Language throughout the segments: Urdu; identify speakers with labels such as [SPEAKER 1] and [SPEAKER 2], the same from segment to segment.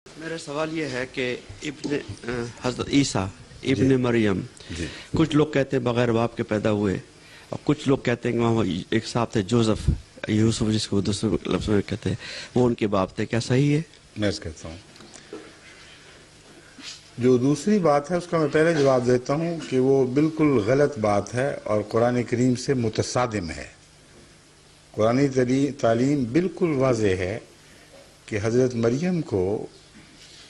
[SPEAKER 1] میرا سوال یہ ہے کہ حضرت عیسیٰ ابن مریم کچھ لوگ کہتے ہیں بغیر باپ کے پیدا ہوئے، اور کچھ لوگ کہتے ہیں کہ وہاں ایک صاحب تھے جوزف یوسف جس کو دوسرے لفظوں میں کہتے ہیں، وہ ان کے باپ تھے، کیا صحیح ہے؟
[SPEAKER 2] میں اس کہتا ہوں جو دوسری بات ہے اس کا میں پہلے جواب دیتا ہوں کہ وہ بالکل غلط بات ہے اور قرآن کریم سے متصادم ہے۔ قرآن تعلیم بالکل واضح ہے کہ حضرت مریم کو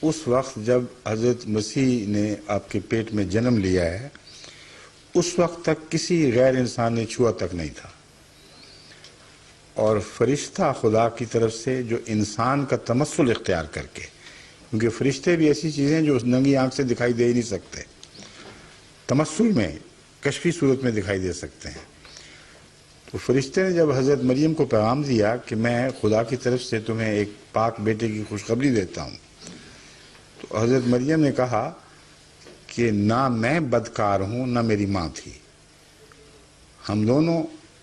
[SPEAKER 2] اس وقت جب حضرت مسیح نے آپ کے پیٹ میں جنم لیا ہے اس وقت تک کسی غیر انسان نے چھوا تک نہیں تھا، اور فرشتہ خدا کی طرف سے جو انسان کا تمثل اختیار کر کے، کیونکہ فرشتے بھی ایسی چیزیں جو ننگی آنکھ سے دکھائی دے ہی نہیں سکتے، تمثل میں کشفی صورت میں دکھائی دے سکتے ہیں، تو فرشتے نے جب حضرت مریم کو پیغام دیا کہ میں خدا کی طرف سے تمہیں ایک پاک بیٹے کی خوشخبری دیتا ہوں، تو حضرت مریم نے کہا کہ نہ میں بدکار ہوں نہ میری ماں تھی، ہم دونوں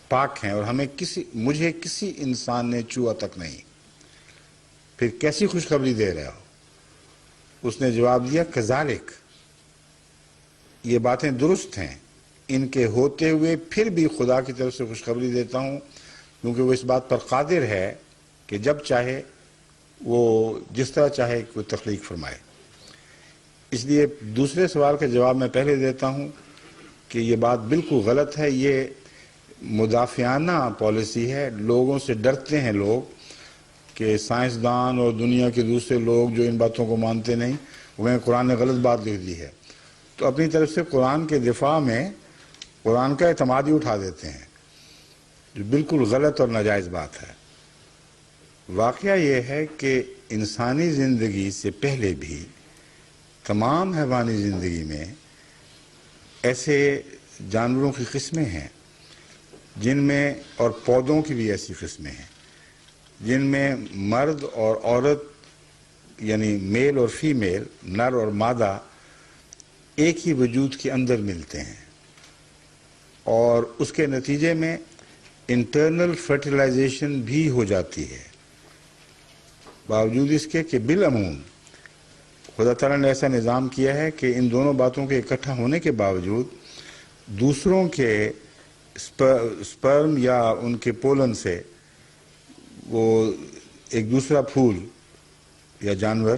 [SPEAKER 2] پاک ہیں اور مجھے کسی انسان نے چھوا تک نہیں، پھر کیسی خوشخبری دے رہے ہو؟ اس نے جواب دیا کذالک، یہ باتیں درست ہیں، ان کے ہوتے ہوئے پھر بھی خدا کی طرف سے خوشخبری دیتا ہوں، کیونکہ وہ اس بات پر قادر ہے کہ جب چاہے وہ جس طرح چاہے کوئی تخلیق فرمائے۔ اس لیے دوسرے سوال کا جواب میں پہلے دیتا ہوں کہ یہ بات بالکل غلط ہے، یہ مدافعانہ پالیسی ہے، لوگوں سے ڈرتے ہیں لوگ کہ سائنسدان اور دنیا کے دوسرے لوگ جو ان باتوں کو مانتے نہیں وہ قرآن نے غلط بات لکھ دی ہے، تو اپنی طرف سے قرآن کے دفاع میں قرآن کا اعتماد ہی اٹھا دیتے ہیں، جو بالکل غلط اور ناجائز بات ہے۔ واقعہ یہ ہے کہ انسانی زندگی سے پہلے بھی تمام حیوانی زندگی میں ایسے جانوروں کی قسمیں ہیں جن میں، اور پودوں کی بھی ایسی قسمیں ہیں جن میں مرد اور عورت یعنی میل اور فیمیل، نر اور مادہ ایک ہی وجود کے اندر ملتے ہیں، اور اس کے نتیجے میں انٹرنل فرٹیلائزیشن بھی ہو جاتی ہے، باوجود اس کے کہ بالعموم خدا تعالیٰ نے ایسا نظام کیا ہے کہ ان دونوں باتوں کے اکٹھا ہونے کے باوجود دوسروں کے سپرم یا ان کے پولن سے وہ ایک دوسرا پھول یا جانور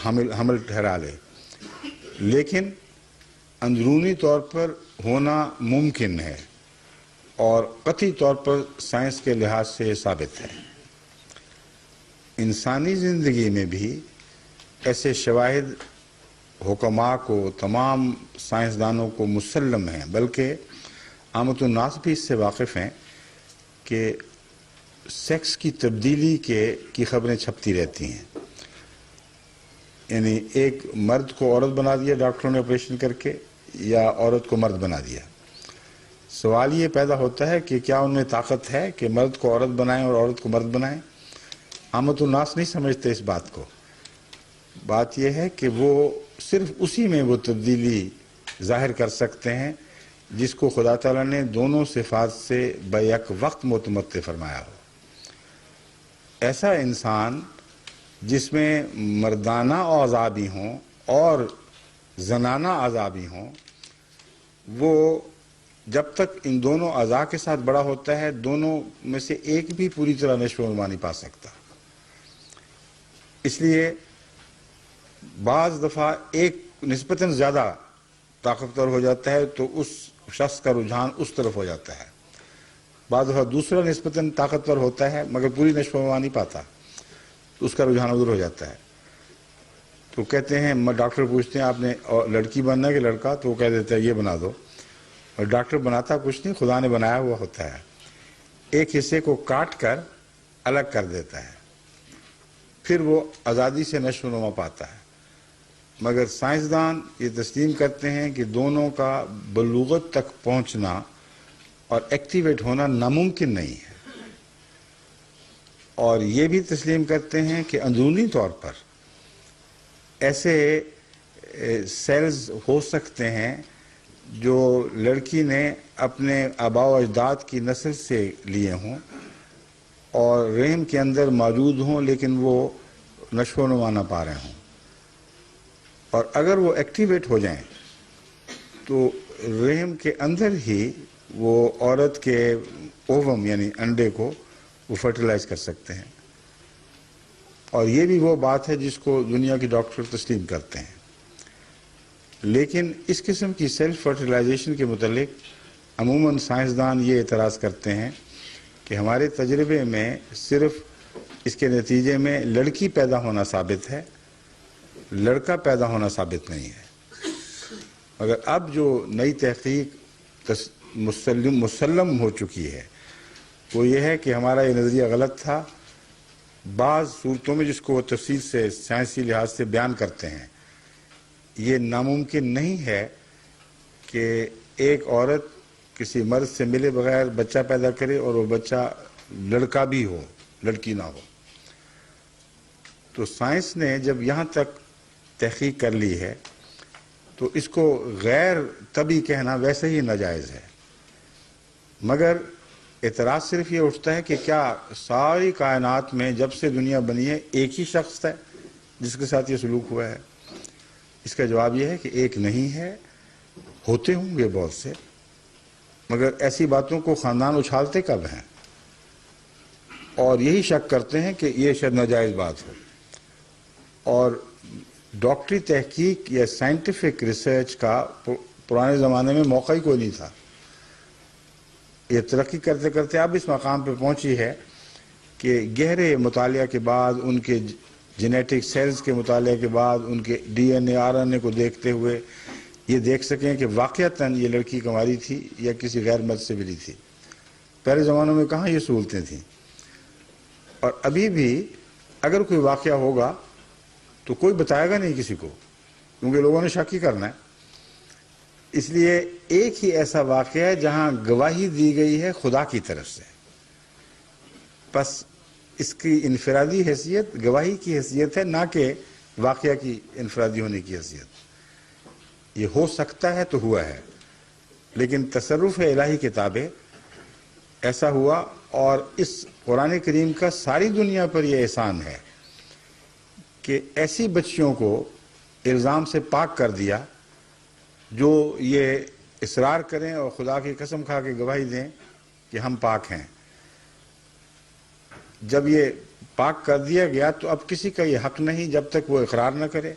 [SPEAKER 2] حمل ٹھہرا لے، لیکن اندرونی طور پر ہونا ممکن ہے اور قطعی طور پر سائنس کے لحاظ سے یہ ثابت ہے۔ انسانی زندگی میں بھی ایسے شواہد حکماء کو، تمام سائنسدانوں کو مسلم ہیں، بلکہ عامت الناس بھی اس سے واقف ہیں کہ سیکس کی تبدیلی کی خبریں چھپتی رہتی ہیں، یعنی ایک مرد کو عورت بنا دیا ڈاکٹروں نے آپریشن کر کے، یا عورت کو مرد بنا دیا۔ سوال یہ پیدا ہوتا ہے کہ کیا ان میں طاقت ہے کہ مرد کو عورت بنائیں اور عورت کو مرد بنائیں؟ عامت الناس نہیں سمجھتے اس بات کو۔ بات یہ ہے کہ وہ صرف اسی میں وہ تبدیلی ظاہر کر سکتے ہیں جس کو خدا تعالیٰ نے دونوں صفات سے بیک وقت متمتع فرمایا ہو۔ ایسا انسان جس میں مردانہ اعضاء بھی ہوں اور زنانہ اعضاء بھی ہوں، وہ جب تک ان دونوں اعضاء کے ساتھ بڑا ہوتا ہے دونوں میں سے ایک بھی پوری طرح نشو و نما نہیں پا سکتا۔ اس لیے بعض دفعہ ایک نسبتاً زیادہ طاقتور ہو جاتا ہے تو اس شخص کا رجحان اس طرف ہو جاتا ہے، بعض دفعہ دوسرا نسبتاً طاقتور ہوتا ہے مگر پوری نشو و نما نہیں پاتا تو اس کا رجحان ادھر ہو جاتا ہے۔ تو کہتے ہیں، ڈاکٹر پوچھتے ہیں آپ نے لڑکی بننا ہے کہ لڑکا، تو وہ کہہ دیتا ہے یہ بنا دو، اور ڈاکٹر بناتا کچھ نہیں، خدا نے بنایا ہوا ہوتا ہے، ایک حصے کو کاٹ کر الگ کر دیتا ہے، پھر وہ آزادی سے نشو و نما پاتا ہے۔ مگر سائنسدان یہ تسلیم کرتے ہیں کہ دونوں کا بلوغت تک پہنچنا اور ایکٹیویٹ ہونا ناممکن نہیں ہے، اور یہ بھی تسلیم کرتے ہیں کہ اندرونی طور پر ایسے سیلز ہو سکتے ہیں جو لڑکی نے اپنے آباء و اجداد کی نسل سے لیے ہوں اور رحم کے اندر موجود ہوں، لیکن وہ نشو و نما نہ پا رہے ہوں، اور اگر وہ ایکٹیویٹ ہو جائیں تو رحم کے اندر ہی وہ عورت کے اووم یعنی انڈے کو وہ فرٹیلائز کر سکتے ہیں. اور یہ بھی وہ بات ہے جس کو دنیا کے ڈاکٹر تسلیم کرتے ہیں. لیکن اس قسم کی سیلف فرٹیلائزیشن کے متعلق عموماً سائنسدان یہ اعتراض کرتے ہیں کہ ہمارے تجربے میں صرف اس کے نتیجے میں لڑکی پیدا ہونا ثابت ہے، لڑکا پیدا ہونا ثابت نہیں ہے. مگر اب جو نئی تحقیق مسلم ہو چکی ہے وہ یہ ہے کہ ہمارا یہ نظریہ غلط تھا. بعض صورتوں میں جس کو وہ تفصیل سے سائنسی لحاظ سے بیان کرتے ہیں، یہ ناممکن نہیں ہے کہ ایک عورت کسی مرد سے ملے بغیر بچہ پیدا کرے اور وہ بچہ لڑکا بھی ہو، لڑکی نہ ہو. تو سائنس نے جب یہاں تک تحقیق کر لی ہے تو اس کو غیر طبی کہنا ویسے ہی ناجائز ہے. مگر اعتراض صرف یہ اٹھتا ہے کہ کیا ساری کائنات میں جب سے دنیا بنی ہے ایک ہی شخص ہے جس کے ساتھ یہ سلوک ہوا ہے؟ اس کا جواب یہ ہے کہ ایک نہیں ہے، ہوتے ہوں گے بہت سے، مگر ایسی باتوں کو خاندان اچھالتے کب ہیں اور یہی شک کرتے ہیں کہ یہ شاید ناجائز بات ہو. اور ڈاکٹری تحقیق یا سائنٹیفک ریسرچ کا پرانے زمانے میں موقع ہی کوئی نہیں تھا. یہ ترقی کرتے کرتے اب اس مقام پہ پہنچی ہے کہ گہرے مطالعہ کے بعد، ان کے جینیٹک سیلز کے مطالعے کے بعد، ان کے D N A R N A کو دیکھتے ہوئے یہ دیکھ سکیں کہ واقعتاً یہ لڑکی کماری تھی یا کسی غیر مرد سے ملی تھی. پہلے زمانوں میں کہاں یہ سہولتیں تھیں. اور ابھی بھی اگر کوئی واقعہ ہوگا تو کوئی بتائے گا نہیں کسی کو، کیونکہ لوگوں نے شک ہی کرنا ہے. اس لیے ایک ہی ایسا واقعہ ہے جہاں گواہی دی گئی ہے خدا کی طرف سے، بس اس کی انفرادی حیثیت گواہی کی حیثیت ہے، نہ کہ واقعہ کی انفرادی ہونے کی حیثیت. یہ ہو سکتا ہے تو ہوا ہے، لیکن تصرف الہی کے تابع ایسا ہوا. اور اس قرآن کریم کا ساری دنیا پر یہ احسان ہے کہ ایسی بچیوں کو الزام سے پاک کر دیا جو یہ اصرار کریں اور خدا کی قسم کھا کے گواہی دیں کہ ہم پاک ہیں. جب یہ پاک کر دیا گیا تو اب کسی کا یہ حق نہیں جب تک وہ اقرار نہ کرے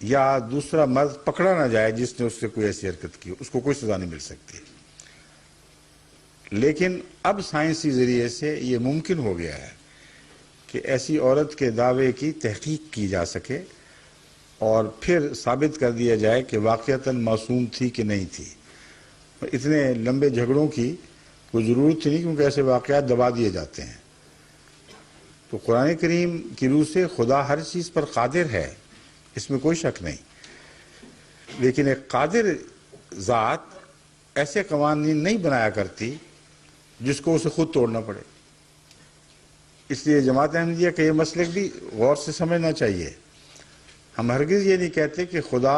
[SPEAKER 2] یا دوسرا مرد پکڑا نہ جائے جس نے اس سے کوئی ایسی حرکت کی، اس کو کوئی سزا نہیں مل سکتی. لیکن اب سائنسی ذریعے سے یہ ممکن ہو گیا ہے کہ ایسی عورت کے دعوے کی تحقیق کی جا سکے اور پھر ثابت کر دیا جائے کہ واقعتاً معصوم تھی کہ نہیں تھی. اتنے لمبے جھگڑوں کی کوئی ضرورت نہیں، کیونکہ ایسے واقعات دبا دیے جاتے ہیں. تو قرآن کریم کی روح سے خدا ہر چیز پر قادر ہے، اس میں کوئی شک نہیں. لیکن ایک قادر ذات ایسے قوانین نہیں بنایا کرتی جس کو اسے خود توڑنا پڑے. اس لیے جماعت احمدیہ کا یہ مسلک بھی غور سے سمجھنا چاہیے. ہم ہرگز یہ نہیں کہتے کہ خدا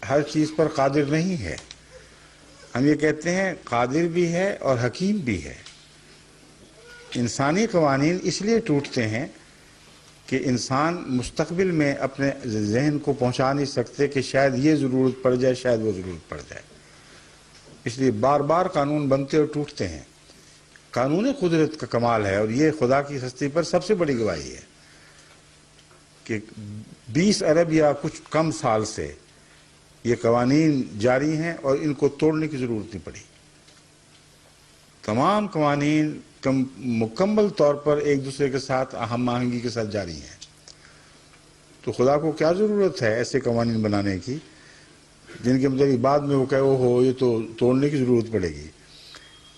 [SPEAKER 2] ہر چیز پر قادر نہیں ہے. ہم یہ کہتے ہیں قادر بھی ہے اور حکیم بھی ہے. انسانی قوانین اس لیے ٹوٹتے ہیں کہ انسان مستقبل میں اپنے ذہن کو پہنچا نہیں سکتے کہ شاید یہ ضرورت پڑ جائے، شاید وہ ضرورت پڑ جائے. اس لیے بار بار قانون بنتے اور ٹوٹتے ہیں. قانون قدرت کا کمال ہے، اور یہ خدا کی ہستی پر سب سے بڑی گواہی ہے کہ 20 ارب یا کچھ کم سال سے یہ قوانین جاری ہیں اور ان کو توڑنے کی ضرورت نہیں پڑی. تمام قوانین مکمل طور پر ایک دوسرے کے ساتھ ہم آہنگی کے ساتھ جاری ہیں. تو خدا کو کیا ضرورت ہے ایسے قوانین بنانے کی جن کے مطابق بعد میں وہ کہے ہو یہ تو توڑنے کی ضرورت پڑے گی.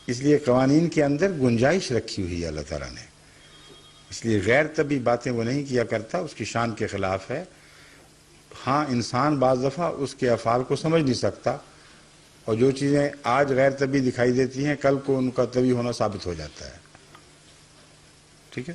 [SPEAKER 2] اس لیے قوانین کے اندر گنجائش رکھی ہوئی ہے اللہ تعالیٰ نے. اس لیے غیر طبی باتیں وہ نہیں کیا کرتا، اس کی شان کے خلاف ہے. ہاں انسان بعض دفعہ اس کے افعال کو سمجھ نہیں سکتا، اور جو چیزیں آج غیر طبی دکھائی دیتی ہیں کل کو ان کا طبی ہونا ثابت ہو جاتا ہے. ٹھیک ہے.